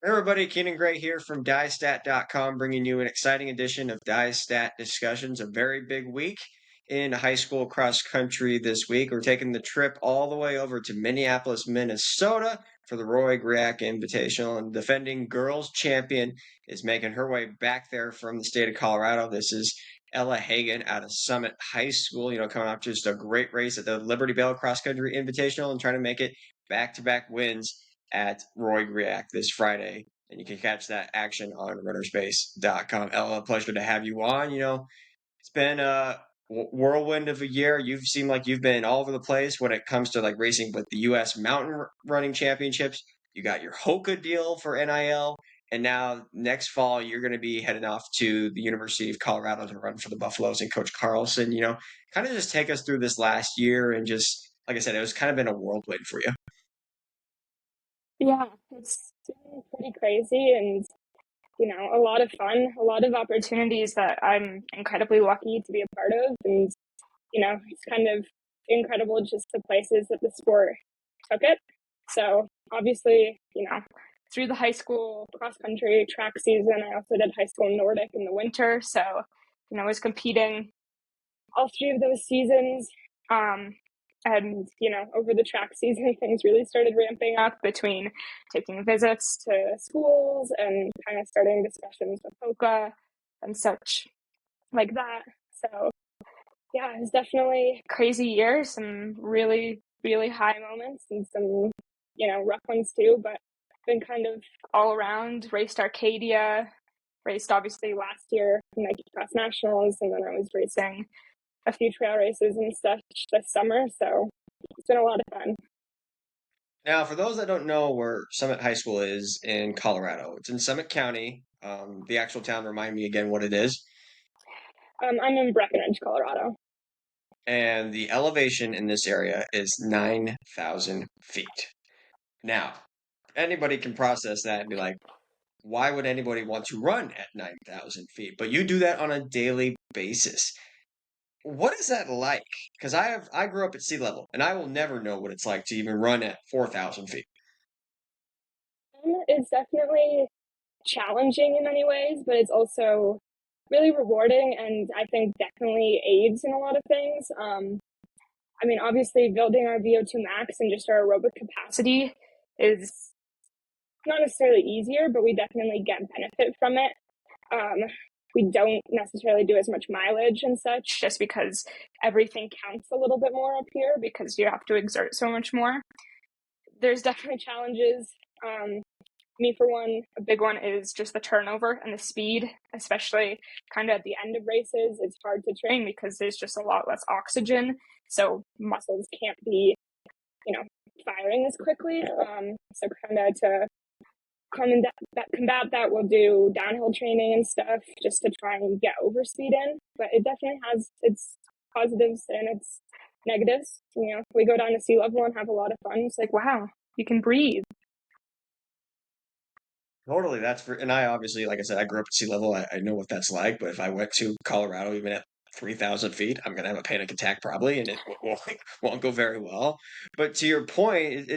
Hey everybody, Keenan Gray here from DieStat.com, bringing you an exciting edition of DieStat Discussions. A very big week in high school cross country this week. We're taking the trip all the way over to Minneapolis, Minnesota for the Roy Griak Invitational, and defending girls champion is making her way back there from the state of Colorado. This is Ella Hagen out of Summit High School, coming off just a great race at the Liberty Bell Cross Country Invitational and trying to make it back-to-back wins at Roy Griak this Friday. And you can catch that action on runnerspace.com. Ella, pleasure to have you on. It's been a whirlwind of a year. You've seemed like you've been all over the place when it comes to like racing with the U.S. Mountain Running Championships. You got your Hoka deal for NIL. And now next fall, you're going to be heading off to the University of Colorado to run for the Buffaloes and Coach Carlson. Kind of just take us through this last year and just, like I said, it was kind of been a whirlwind for you. Yeah, it's been pretty crazy and, a lot of fun, a lot of opportunities that I'm incredibly lucky to be a part of. And, it's kind of incredible just the places that the sport took it. So obviously, through the high school cross country track season, I also did high school Nordic in the winter. So, I was competing all three of those seasons. And, over the track season, things really started ramping up between taking visits to schools and kind of starting discussions with Hoka and such like that. So, yeah, it was definitely a crazy year, some really, really high moments and some, rough ones too, but been kind of all around. Raced Arcadia, raced obviously last year Nike Cross Nationals, and then I was racing a few trail races and such this summer. So it's been a lot of fun. Now, for those that don't know where Summit High School is in Colorado, it's in Summit County. The actual town, remind me again what it is. I'm in Breckenridge, Colorado. And the elevation in this area is 9,000 feet. Now, anybody can process that and be like, why would anybody want to run at 9,000 feet? But you do that on a daily basis. What is that like? Because I grew up at sea level, and I will never know what it's like to even run at 4,000 feet. It's definitely challenging in many ways, but it's also really rewarding, and I think definitely aids in a lot of things. Obviously, building our VO2 max and just our aerobic capacity is not necessarily easier, but we definitely get benefit from it. We don't necessarily do as much mileage and such just because everything counts a little bit more up here because you have to exert so much more. There's definitely challenges. Me, for one, a big one is just the turnover and the speed, especially kind of at the end of races. It's hard to train because there's just a lot less oxygen. So muscles can't be, firing as quickly. So kind of to combat that, we'll do downhill training and stuff just to try and get overspeed in. But it definitely has its positives and its negatives. We go down to sea level and have a lot of fun. It's like, wow, you can breathe. Totally, and I obviously, like I said, I grew up at sea level. I know what that's like. But if I went to Colorado, even at 3,000 feet, I'm gonna have a panic attack probably, and it won't go very well. But to your point,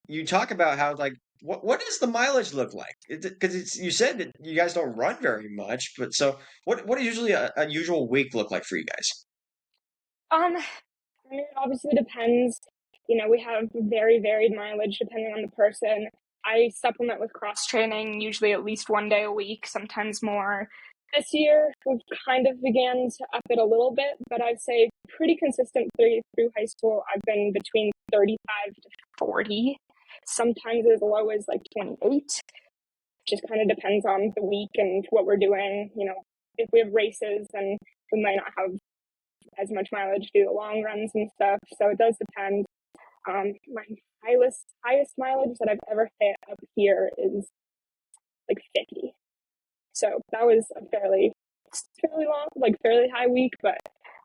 you talk about how like what does the mileage look like? Because you said that you guys don't run very much, but so what does usually a usual week look like for you guys? It obviously depends. We have very varied mileage depending on the person. I supplement with cross training, usually at least one day a week, sometimes more. This year, we've kind of began to up it a little bit, but I'd say pretty consistent through high school. I've been between 35 to 40, sometimes as low as like 28. Just kind of depends on the week and what we're doing. If we have races, then we might not have as much mileage to do the long runs and stuff. So it does depend. My highest mileage that I've ever hit up here is like 50. So that was a fairly long, like fairly high week, but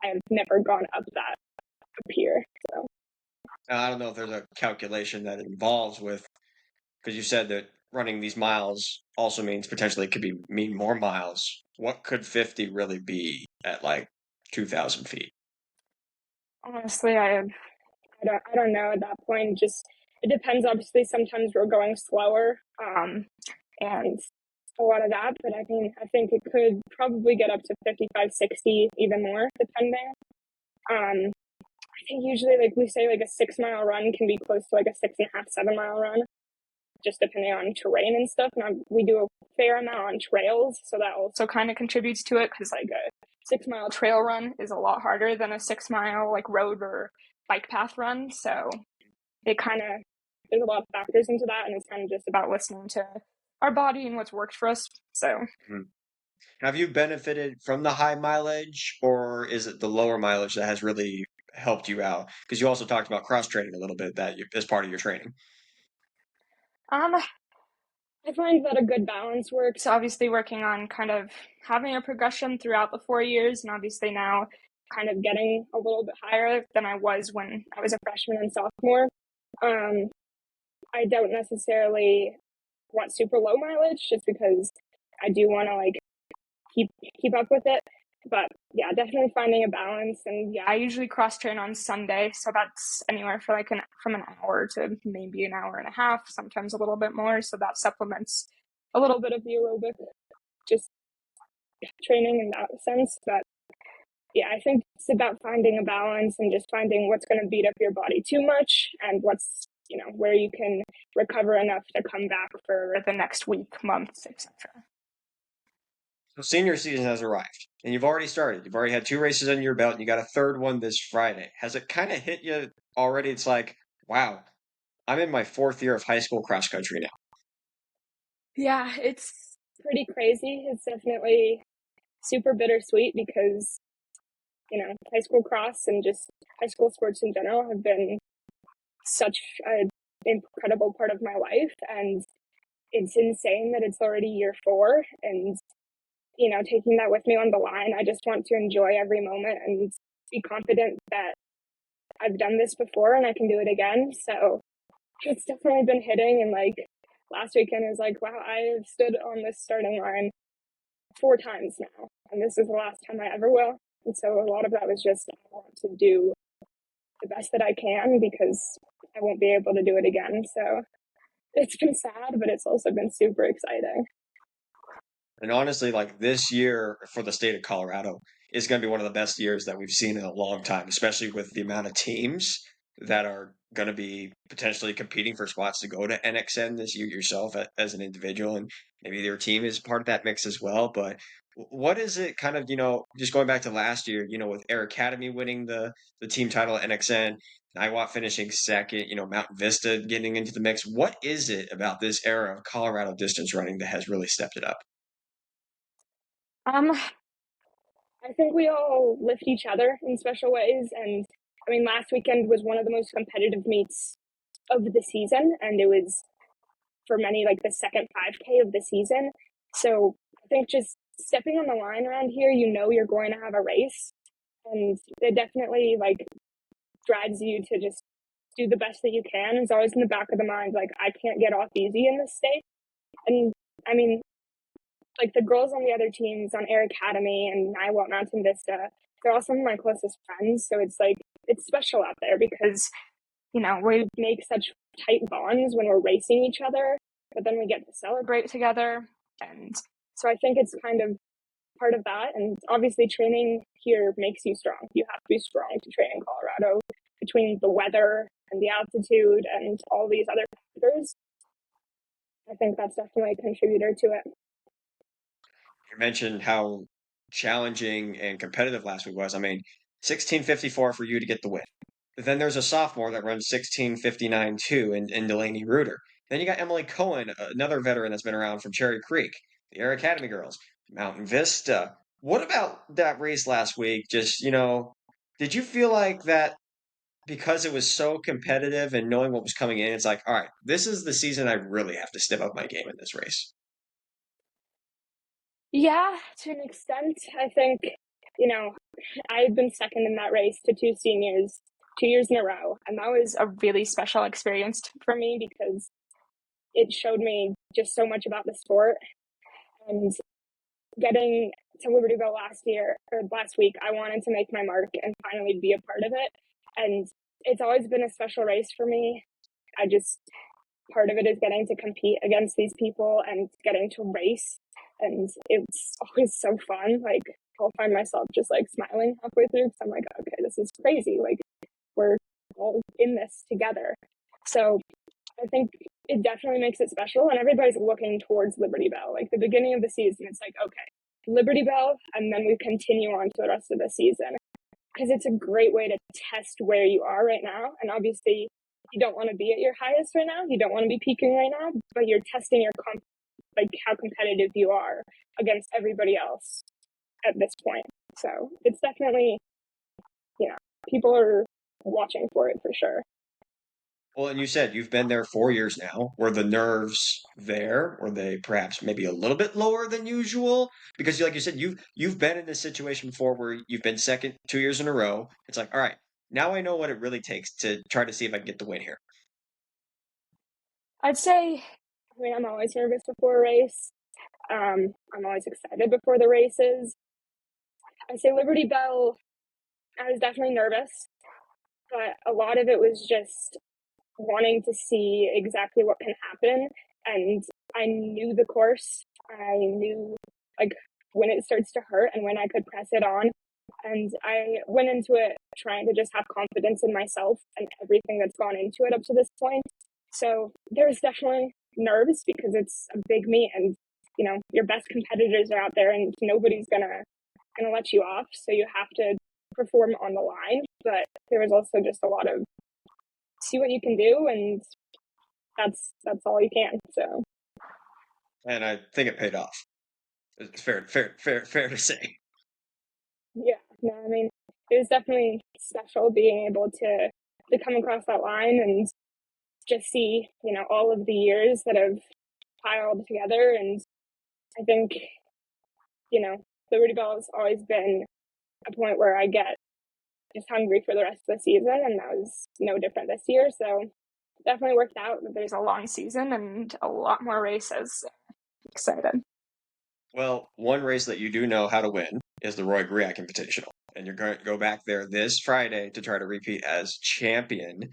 I have never gone up that up here. So Now, I don't know if there's a calculation that involves with because you said that running these miles also means potentially it could mean more miles. What could 50 really be at like 2,000 feet? honestly, I don't know at that point. Just it depends. Obviously, sometimes we're going slower, and a lot of that, but I mean, I think it could probably get up to 55, 60, even more, depending. I think usually, like we say, like a 6 mile run can be close to like a 6.5, 7 mile run, just depending on terrain and stuff. Now we do a fair amount on trails, so that also kind of contributes to it, because like a 6 mile trail run is a lot harder than a 6 mile like road or bike path run. So it kind of, there's a lot of factors into that, and it's kind of just about listening to our body and what's worked for us. So Have you benefited from the high mileage, or is it the lower mileage that has really helped you out? Because you also talked about cross training a little bit as part of your training. um I find that a good balance works. Obviously, working on kind of having a progression throughout the 4 years, and obviously now kind of getting a little bit higher than I was when I was a freshman and sophomore. Um, I don't necessarily want super low mileage, just because I do want to like keep up with it. But yeah, definitely finding a balance. And yeah, I usually cross train on Sunday, so that's anywhere for like from an hour to maybe an hour and a half, sometimes a little bit more. So that supplements a little bit of the aerobic just training in that sense. But yeah, I think it's about finding a balance and just finding what's going to beat up your body too much, and what's, where you can recover enough to come back for the next week, month, etc. So senior season has arrived, and you've already started. You've already had 2 races under your belt, and you got a third one this Friday. Has it kind of hit you already? It's like, wow, I'm in my 4th year of high school cross country now. Yeah, it's pretty crazy. It's definitely super bittersweet, because high school cross and just high school sports in general have been such an incredible part of my life, and it's insane that it's already year 4, and taking that with me on the line. I just want to enjoy every moment and be confident that I've done this before and I can do it again. So it's definitely been hitting, and like last weekend is like, wow, I have stood on this starting line 4 times now, and this is the last time I ever will. And so a lot of that was just, I want to do the best that I can, because I won't be able to do it again. So it's been sad, but it's also been super exciting. And honestly, like this year for the state of Colorado is going to be one of the best years that we've seen in a long time, especially with the amount of teams that are going to be potentially competing for spots to go to NXN this year yourself as an individual. And maybe your team is part of that mix as well. But what is it kind of, just going back to last year, with Air Academy winning the team title at NXN, Niwot finishing second, Mountain Vista getting into the mix. What is it about this era of Colorado distance running that has really stepped it up? Um, I think we all lift each other in special ways. And I mean, last weekend was one of the most competitive meets of the season, and it was for many like the second 5K of the season. So I think just stepping on the line around here, you're going to have a race, and it definitely like drives you to just do the best that you can. It's always in the back of the mind, like, I can't get off easy in this state. And I mean, like the girls on the other teams on Air Academy and Niwot Mountain Vista, they're all some of my closest friends. So it's like, it's special out there, because, we make such tight bonds when we're racing each other, but then we get to celebrate together. And so I think it's kind of part of that. And obviously training here makes you strong. You have to be strong to train in Colorado, between the weather and the altitude and all these other factors. I think that's definitely a contributor to it. You mentioned how challenging and competitive last week was. I mean, 16:54 for you to get the win. But then there's a sophomore that runs 16:59 too in Delaney Reuter. Then you got Emily Cohen, another veteran that's been around from Cherry Creek, the Air Academy girls, Mountain Vista. What about that race last week? Just, did you feel like that because it was so competitive and knowing what was coming in, it's like, all right, this is the season I really have to step up my game in this race? Yeah, to an extent. I think, I've been second in that race to 2 seniors 2 years in a row. And that was a really special experience for me, because it showed me just so much about the sport. And getting to Liberty Bell last week, I wanted to make my mark and finally be a part of it. And it's always been a special race for me. part of it is getting to compete against these people and getting to race. And it's always so fun. Like, I'll find myself just like smiling halfway through because I'm like, okay, this is crazy. Like, we're all in this together. So I think it definitely makes it special, and everybody's looking towards Liberty Bell. Like, the beginning of the season, it's like, okay, Liberty Bell, and then we continue on to the rest of the season, because it's a great way to test where you are right now. And obviously, you don't want to be at your highest right now. You don't want to be peaking right now, but you're testing your like how competitive you are against everybody else at this point. So it's definitely, people are watching for it for sure. Well, and you said you've been there 4 years now. Were the nerves there? Were they perhaps maybe a little bit lower than usual? Because like you said, you've been in this situation before where you've been second 2 years in a row. It's like, all right, now I know what it really takes to try to see if I can get the win here. I'd say, I'm always nervous before a race. I'm always excited before the races. I say Liberty Bell, I was definitely nervous, but a lot of it was just wanting to see exactly what can happen. And I knew the course. I knew like when it starts to hurt and when I could press it on. And I went into it trying to just have confidence in myself and everything that's gone into it up to this point. So there's definitely nerves because it's a big meet, and your best competitors are out there, and nobody's gonna let you off. So you have to perform on the line. But there was also just a lot of see what you can do, and that's all you can. So, And I think it paid off. It's fair to say. yeah, no, it was definitely special being able to come across that line and just see, all of the years that have piled together. And I think, Liberty Bell has always been a point where I get just hungry for the rest of the season, and that was no different this year. So definitely worked out that there's a long season and a lot more races. Excited. Well, one race that you do know how to win is the Roy Griak Invitational, and you're going to go back there this Friday to try to repeat as champion.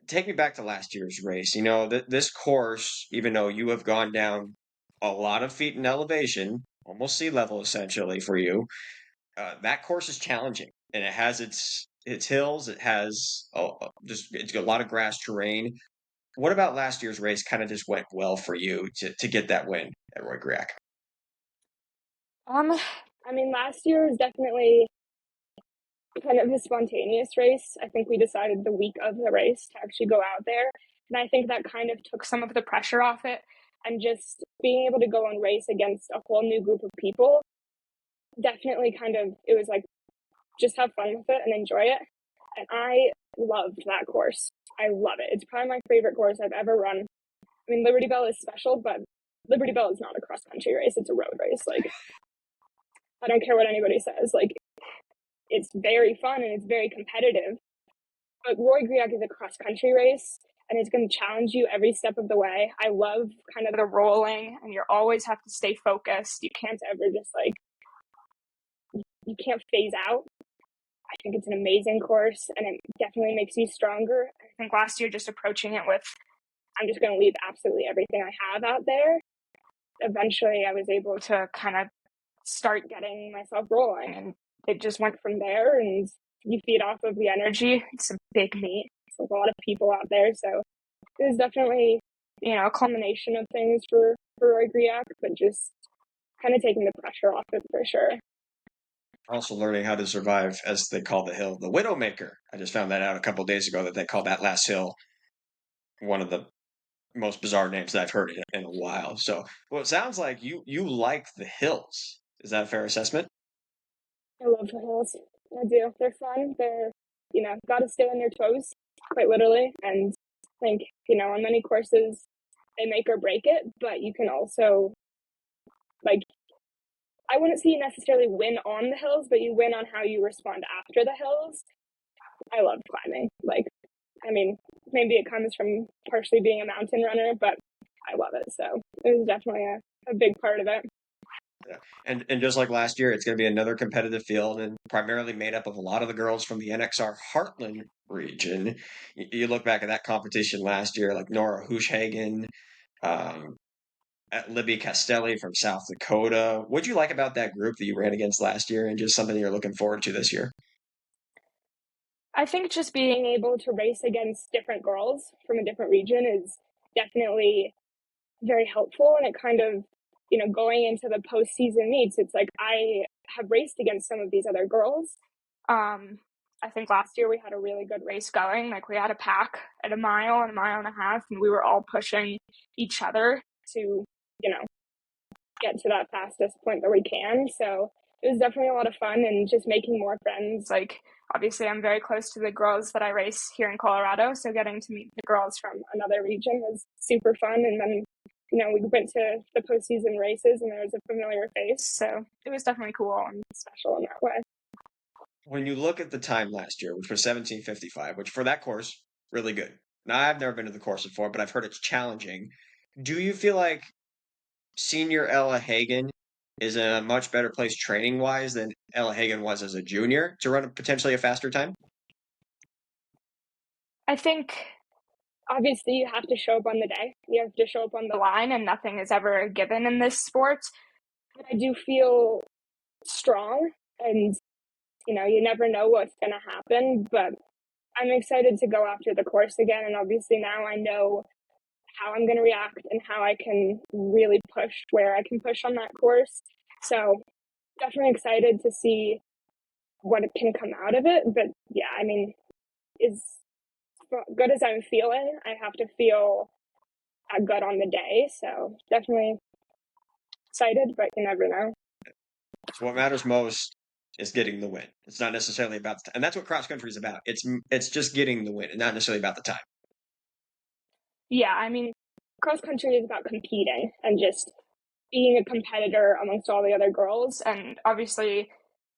Take me back to last year's race. This course, even though you have gone down a lot of feet in elevation, almost sea level essentially for you, that course is challenging, and it has its hills. It has just it's got a lot of grass terrain. What about last year's race? Kind of just went well for you to get that win at Roy Griak. Last year was definitely kind of a spontaneous race. I think we decided the week of the race to actually go out there. And I think that kind of took some of the pressure off it. And just being able to go and race against a whole new group of people, definitely it was like, just have fun with it and enjoy it. And I loved that course. I love it. It's probably my favorite course I've ever run. Liberty Bell is special, but Liberty Bell is not a cross country race. It's a road race. Like, I don't care what anybody says. Like, it's very fun and it's very competitive. But Roy Griak is a cross country race, and it's going to challenge you every step of the way. I love kind of the rolling, and you always have to stay focused. You can't ever just you can't phase out. I think it's an amazing course, and it definitely makes you stronger. I think last year, just approaching it with, I'm just going to leave absolutely everything I have out there. Eventually, I was able to kind of start getting myself rolling, and it just went from there. And you feed off of the energy. It's a big meet. There's a lot of people out there, so it was definitely a culmination of things for Roy Griak, but just kind of taking the pressure off it for sure. Also learning how to survive, as they call the hill, the Widowmaker. I just found that out a couple of days ago that they call that last hill one of the most bizarre names that I've heard in a while. So, well, it sounds like you like the hills. Is that a fair assessment? I love the hills. I do. They're fun. They're, got to stay on your toes, quite literally. And I think, on many courses, they make or break it, but you can also, I wouldn't say you necessarily win on the hills, but you win on how you respond after the hills. I love climbing. Maybe it comes from partially being a mountain runner, but I love it. So it was definitely a big part of it. Yeah. And just like last year, it's going to be another competitive field and primarily made up of a lot of the girls from the NXR Heartland region. You look back at that competition last year, like Nora Hushhagen, um, at Libby Castelli from South Dakota. What'd you like about that group that you ran against last year and just something you're looking forward to this year? I think just being able to race against different girls from a different region is definitely very helpful. And it kind of, going into the postseason meets, it's like I have raced against some of these other girls. I think last year we had a really good race going. Like we had a pack at a mile and a mile and a half, and we were all pushing each other to, get to that fastest point that we can. So it was definitely a lot of fun and just making more friends. Like obviously I'm very close to the girls that I race here in Colorado. So getting to meet the girls from another region was super fun. And then, we went to the postseason races and there was a familiar face. So it was definitely cool and special in that way. When you look at the time last year, which was 17:55, which for that course, really good. Now, I've never been to the course before, but I've heard it's challenging. Do you feel like senior Ella Hagen is in a much better place training wise than Ella Hagen was as a junior to run potentially a faster time? I think obviously you have to show up on the day, you have to show up on the line, and nothing is ever given in this sport. But I do feel strong and you never know what's going to happen, but I'm excited to go after the course again. And obviously now I know how I'm going to react and how I can really push where I can push on that course. So definitely excited to see what can come out of it. But yeah, I mean, as good as I'm feeling, I have to feel good on the day. So definitely excited, but you never know. So what matters most is getting the win. It's not necessarily about the time. And that's what cross country is about. It's just getting the win and not necessarily about the time. Yeah, I mean, cross country is about competing and just being a competitor amongst all the other girls. And obviously,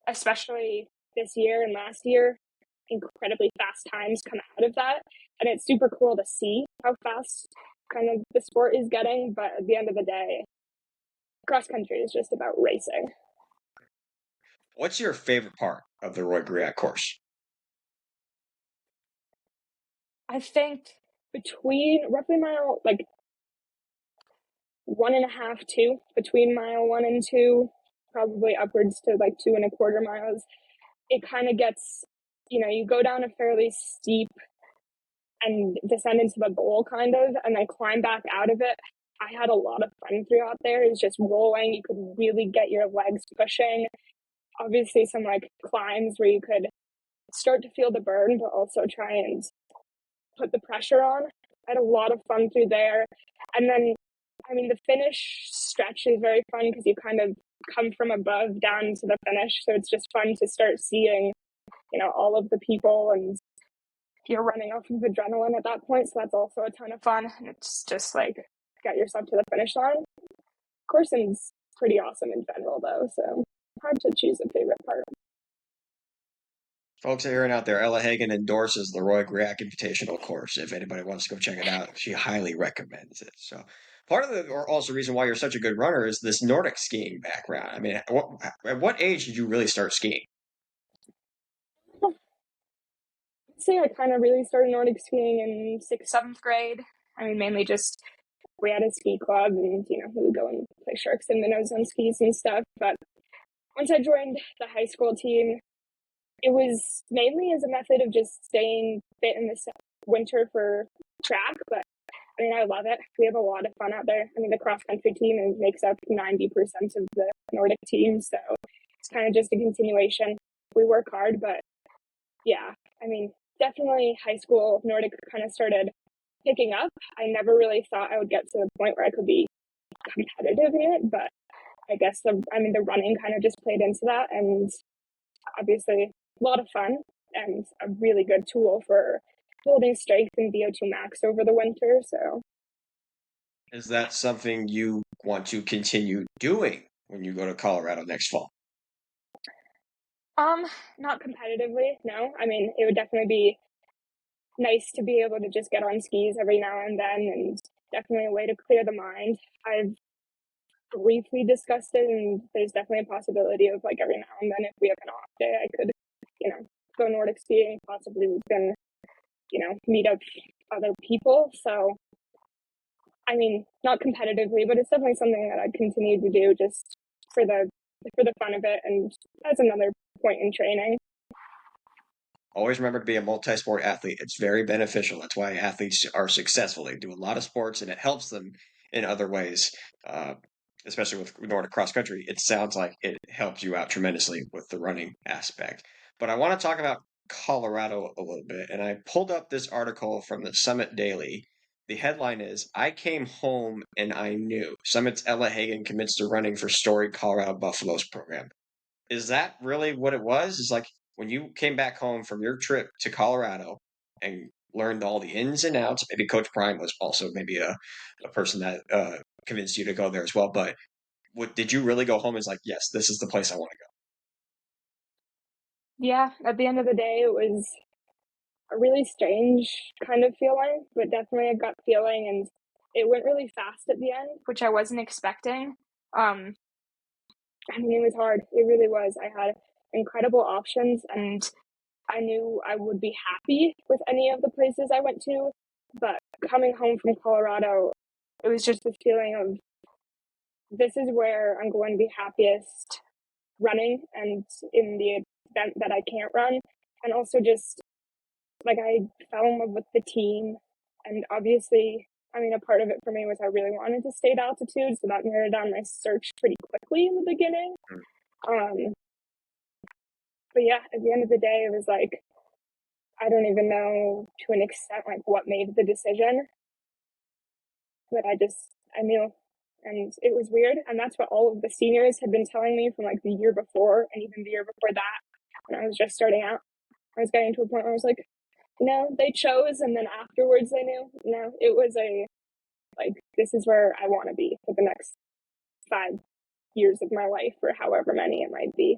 especially this year and last year, incredibly fast times come out of that. And it's super cool to see how fast kind of the sport is getting. But at the end of the day, cross country is just about racing. What's your favorite part of the Roy Griak course? I think between roughly mile, like 1.5, 2, between mile 1 and 2, probably upwards to like 2.25 miles, it kind of gets, you go down a fairly steep and descend into the bowl kind of, and then climb back out of it. I had a lot of fun throughout there. It's just rolling. You could really get your legs pushing. Obviously, some like climbs where you could start to feel the burn, but also try and put the pressure on. I had a lot of fun through there. And then, I mean, the finish stretch is very fun because you kind of come from above down to the finish. So it's just fun to start seeing, all of the people, and you're running off of adrenaline at that point. So that's also a ton of fun. And it's just like get yourself to the finish line. Coursing's pretty awesome in general, though. So hard to choose a favorite part. Folks are hearing out there, Ella Hagen endorses the Roy Griak Invitational course. If anybody wants to go check it out, she highly recommends it. So, part of the, or also reason why you're such a good runner is this Nordic skiing background. I mean, at what age did you really start skiing? I'd say I kind of really started Nordic skiing in sixth, seventh grade. I mean, mainly just we had a ski club and, we would go and play sharks and minnows on skis and stuff. But once I joined the high school team, it was mainly as a method of just staying fit in the winter for track. But I mean, I love it. We have a lot of fun out there. I mean, the cross country team makes up 90% of the Nordic team. So it's kind of just a continuation. We work hard, but yeah, I mean, definitely high school Nordic kind of started picking up. I never really thought I would get to the point where I could be competitive in it, but I guess the running kind of just played into that, and obviously a lot of fun and a really good tool for building strength and VO2 max over the winter. So, Is that something you want to continue doing when you go to Colorado next fall? not competitively, no. I mean, it would definitely be nice to be able to just get on skis every now and then, and definitely a way to clear the mind. I've briefly discussed it, and there's definitely a possibility of like every now and then, if we have an off day, I could, go Nordic skiing. Possibly we can, meet up other people. So, I mean, not competitively, but it's definitely something that I'd continue to do just for the fun of it, and as another point in training. Always remember to be a multi-sport athlete. It's very beneficial. That's why athletes are successful. They do a lot of sports, and it helps them in other ways. Uh, Especially with Nordic cross country, it sounds like it helps you out tremendously with the running aspect. But I want to talk about Colorado a little bit, and I pulled up this article from the Summit Daily. The headline is "I came home and I knew Summit's Ella Hagen commits to running for storied Colorado Buffaloes program." Is that really what it was? Is like when you came back home from your trip to Colorado and learned all the ins and outs. Maybe Coach Prime was also maybe a person that convinced you to go there as well. But did you really go home and was like, yes, this is the place I want to Yeah, at the end of the day, it was a really strange kind of feeling, but definitely a gut feeling, and it went really fast at the end, which I wasn't expecting. Um, I mean, it was hard. It really was. I had incredible options, and I knew I would be happy with any of the places I went to. But coming home from Colorado, it was just this feeling of this is where I'm going to be happiest running, and in the event that I can't run. And also just like I fell in love with the team. And obviously, I mean, a part of it for me was I really wanted to stay at altitude. So that narrowed down my search pretty quickly in the beginning. go? Um, but yeah, at the end of the day, it was like, I don't even know to an extent like what made the decision, but I knew. And it was weird. And that's what all of the seniors had been telling me from like the year before and even the year before that when I was just starting out. I was getting to a point where I was like, they chose, and then afterwards they knew. No, it was like, this is where I want to be for the next 5 years of my life, or however many it might be.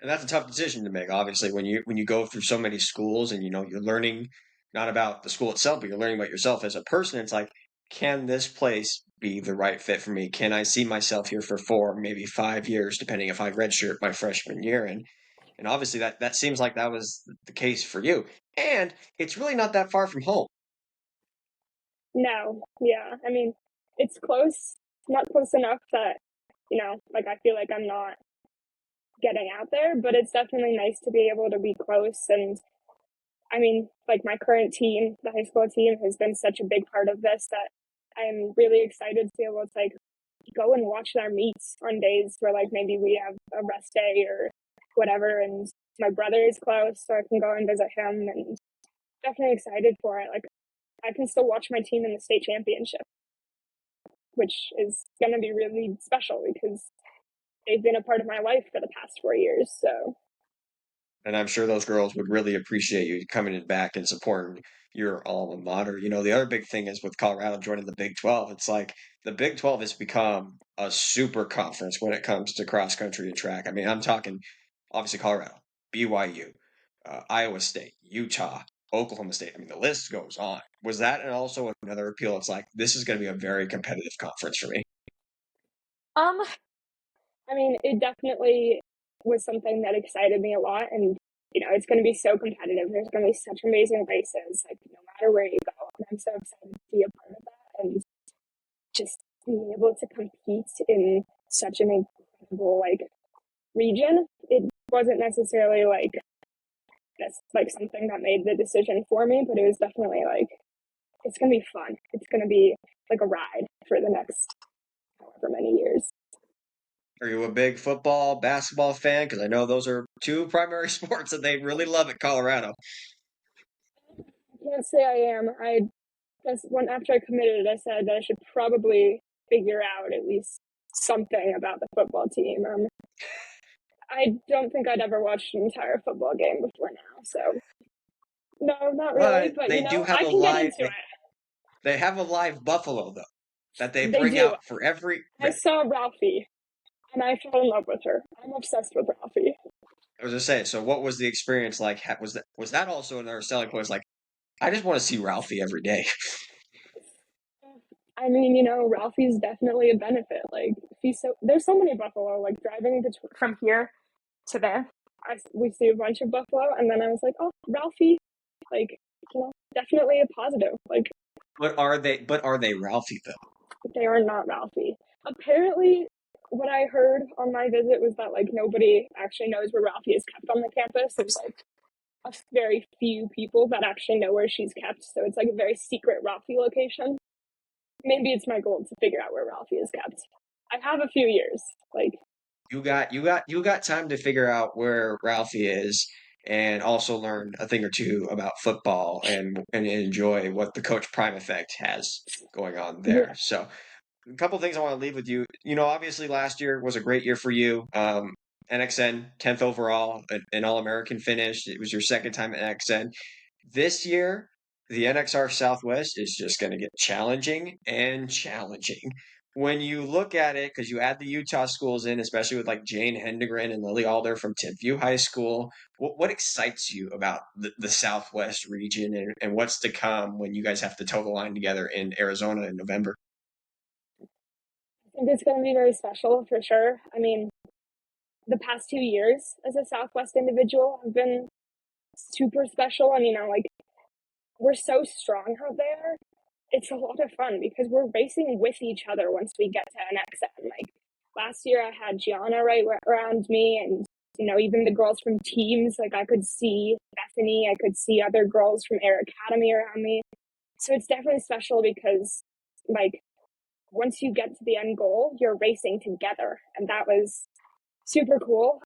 And that's a tough decision to make. Obviously, when you go through so many schools and you're learning not about the school itself, but you're learning about yourself as a person. It's like, can this place be the right fit for me? Can I see myself here for 4, maybe 5 years, depending if I redshirt my freshman year? And obviously that seems like that was the case for you. And it's really not that far from home. No, yeah. I mean, it's close, not close enough that, like I feel like I'm not getting out there, but it's definitely nice to be able to be close. And I mean, like my current team, the high school team, has been such a big part of this that I'm really excited to be able to like go and watch their meets on days where like maybe we have a rest day or whatever. And my brother is close, so I can go and visit him, and definitely excited for it. Like I can still watch my team in the state championship, which is going to be really special because they've been a part of my life for the past 4 years. So And I'm sure those girls would really appreciate you coming in back and supporting your alma mater. The other big thing is with Colorado joining the Big 12, it's like the Big 12 has become a super conference when it comes to cross country and track. I mean, I'm talking obviously Colorado, BYU, Iowa State, Utah, Oklahoma State. I mean, the list goes on. Was that also another appeal? It's like, this is going to be a very competitive conference for me. um I mean, it definitely was something that excited me a lot, and it's going to be so competitive. There's going to be such amazing races, like no matter where you go, and I'm so excited to be a part of that, and just being able to compete in such an incredible like region. It wasn't necessarily like that's like something that made the decision for me, but it was definitely like it's going to be fun. It's going to be like a ride for the next however many years. Are you a big football, basketball fan? Because I know those are two primary sports that they really love at Colorado. I can't say I am. I just when after I committed, I said that I should probably figure out at least something about the football team. I don't think I'd ever watched an entire football game before now, so no, not really. But But they do have I a can get live into it. they have a live buffalo though that they They bring do. out for every I race. saw Ralphie, and I fell in love with her. I'm obsessed with Ralphie. I was just saying. So, what was the experience like? Was that also another selling point? It's like I just want to see Ralphie every day. I mean, Ralphie's definitely a benefit. Like, there's so many buffalo. Like driving from here to there, we see a bunch of buffalo, and then I was like, oh, Ralphie, like, definitely a positive. Like, But are they? But are they Ralphie though? they are not Ralphie. Apparently, what I heard on my visit was that like nobody actually knows where Ralphie is kept on the campus. There's like a very few people that actually know where she's kept, so it's like a very secret Ralphie location. Maybe it's my goal to figure out where Ralphie is kept. I have a few years. Like, You got time to figure out where Ralphie is, and also learn a thing or two about football and enjoy what the Coach Prime effect has going on there. yeah, So a couple things I want to leave with you. Obviously last year was a great year for you. NXN 10th overall, an All-American finish. It was your second time at NXN. This year, the NXR Southwest is just going to get challenging and challenging. When you look at it, because you add the Utah schools in, especially with like Jane Hendegren and Lily Alder from Timpview High School, what excites you about the Southwest region, and what's to come when you guys have to toe the line together in Arizona in November? I think it's going to be very special for sure. I mean, the past 2 years as a Southwest individual have been super special. And, like, we're so strong out there. It's a lot of fun because we're racing with each other once we get to NXN. Like, last year I had Gianna right around me, and, even the girls from teams, like, I could see Bethany, I could see other girls from Air Academy around me. So it's definitely special because, like, once you get to the end goal, you're racing together. And that was super cool.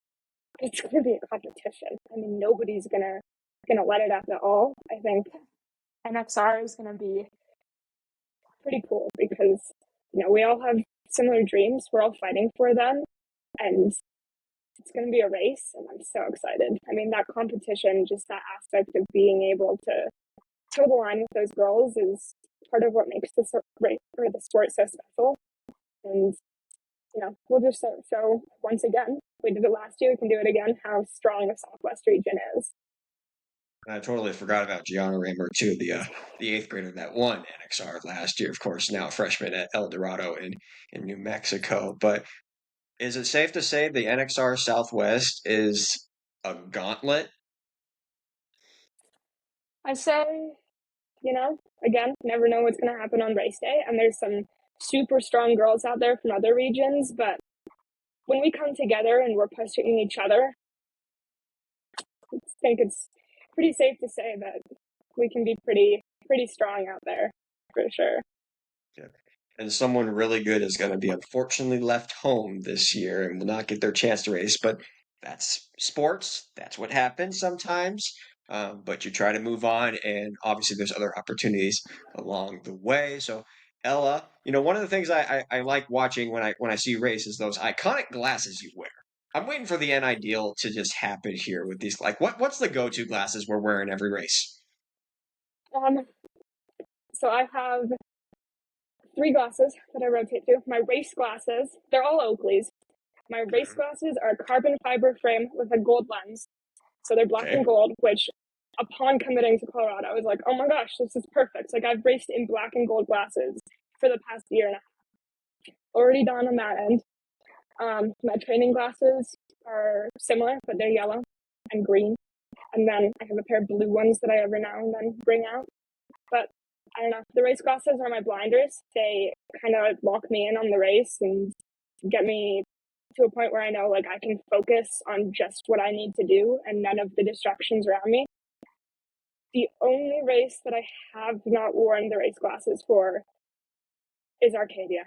It's going to be a competition. I mean, nobody's gonna let it up at all. I think NXR is going to be pretty cool because, we all have similar dreams. We're all fighting for them, and it's going to be a race, and I'm so excited. I mean, that competition, just that aspect of being able to toe the line with those girls is part of what makes the sport so special. And, we'll just show once again, we did it last year, we can do it again, how strong the Southwest region is. I totally forgot about Gianna Raymer too, the eighth grader that won NXR last year, of course, now a freshman at El Dorado in New Mexico. But is it safe to say the NXR Southwest is a gauntlet? I say, again, never know what's going to happen on race day. And there's some super strong girls out there from other regions. But when we come together and we're pushing each other, I think it's pretty safe to say that we can be pretty strong out there for sure. Yeah. And someone really good is going to be unfortunately left home this year and will not get their chance to race. But that's sports. That's what happens sometimes. But you try to move on, and obviously there's other opportunities along the way. So Ella, one of the things I like watching when I see you race is those iconic glasses you wear. I'm waiting for the end ideal to just happen here with these. Like, what's the go-to glasses we're wearing every race? Um, so I have 3 glasses that I rotate to. My race glasses, they're all Oakley's. My race glasses are carbon fiber frame with a gold lens. So they're black and Okay. gold, which upon committing to Colorado, I was like, oh my gosh, this is perfect. Like, I've raced in black and gold glasses for the past year and a half. Already done on that end. My training glasses are similar, but they're yellow and green. And then I have a pair of blue ones that I every now and then bring out. But I don't know. The race glasses are my blinders. They kind of lock me in on the race and get me to a point where I know, like, I can focus on just what I need to do and none of the distractions around me. The only race that I have not worn the race glasses for is Arcadia.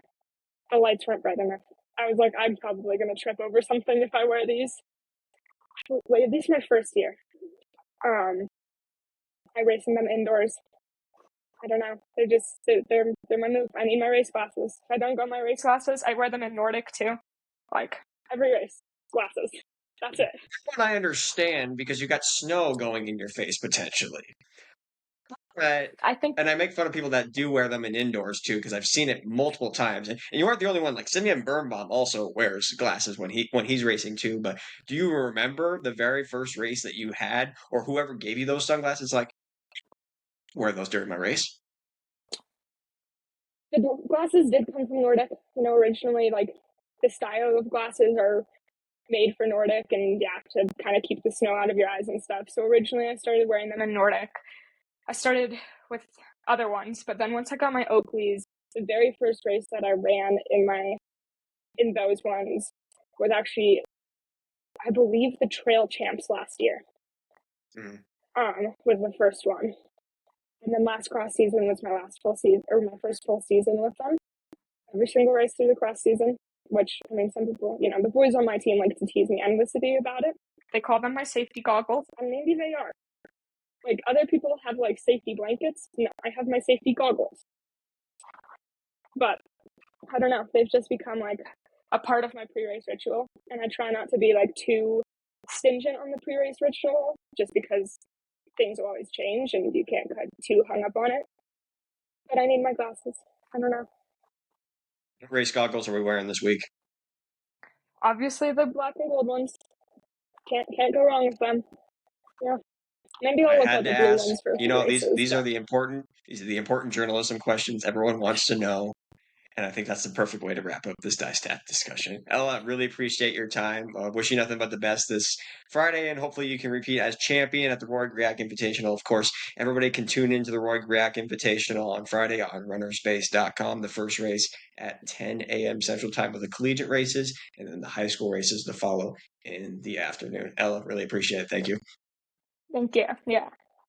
The lights weren't bright enough. I was like, I'm probably going to trip over something if I wear these. Wait, this is my first year. I race in them indoors. I don't know. They're my move. I need my race glasses. If I don't got my race glasses, I wear them in Nordic too. Like, every race, glasses. That's it. What I understand because you got snow going in your face potentially. Right. I think And I make fun of people that do wear them in indoors too, because I've seen it multiple times. And you aren't the only one. Like Simeon Birnbaum also wears glasses when he's racing too. But do you remember the very first race that you had, or whoever gave you those sunglasses? Like, wear those during my race. The glasses did come from Nordic. Originally, like, the style of glasses are made for Nordic, and yeah, to kind of keep the snow out of your eyes and stuff. So originally I started wearing them in Nordic. I started with other ones, but then once I got my Oakleys, the very first race that I ran in those ones was actually, I believe, the Trail Champs last year. Was the first one. And then last cross season was my last full season, or my first full season with them. Every single race through the cross season, which, I mean, some people, the boys on my team like to tease me endlessly about it. They call them my safety goggles, and maybe they are. Like, other people have, like, safety blankets. No, I have my safety goggles. But, I don't know, they've just become, like, a part of my pre-race ritual, and I try not to be, like, too stringent on the pre-race ritual, just because things will always change, and you can't get too hung up on it. But I need my glasses. I don't know. What race goggles are we wearing this week? Obviously, the black and gold ones. Can't go wrong with them. Yeah. Maybe I'll I look had at to the blue ask. ones for a few races. These are the important journalism questions everyone wants to know. And I think that's the perfect way to wrap up this Die Stat discussion. Ella, really appreciate your time. Wish you nothing but the best this Friday, and hopefully you can repeat as champion at the Roy Griak Invitational. Of course, everybody can tune into the Roy Griak Invitational on Friday on runnerspace.com. The first race at 10 a.m. Central Time with the collegiate races, and then the high school races to follow in the afternoon. Ella, really appreciate it. Thank you. Thank you. Yeah.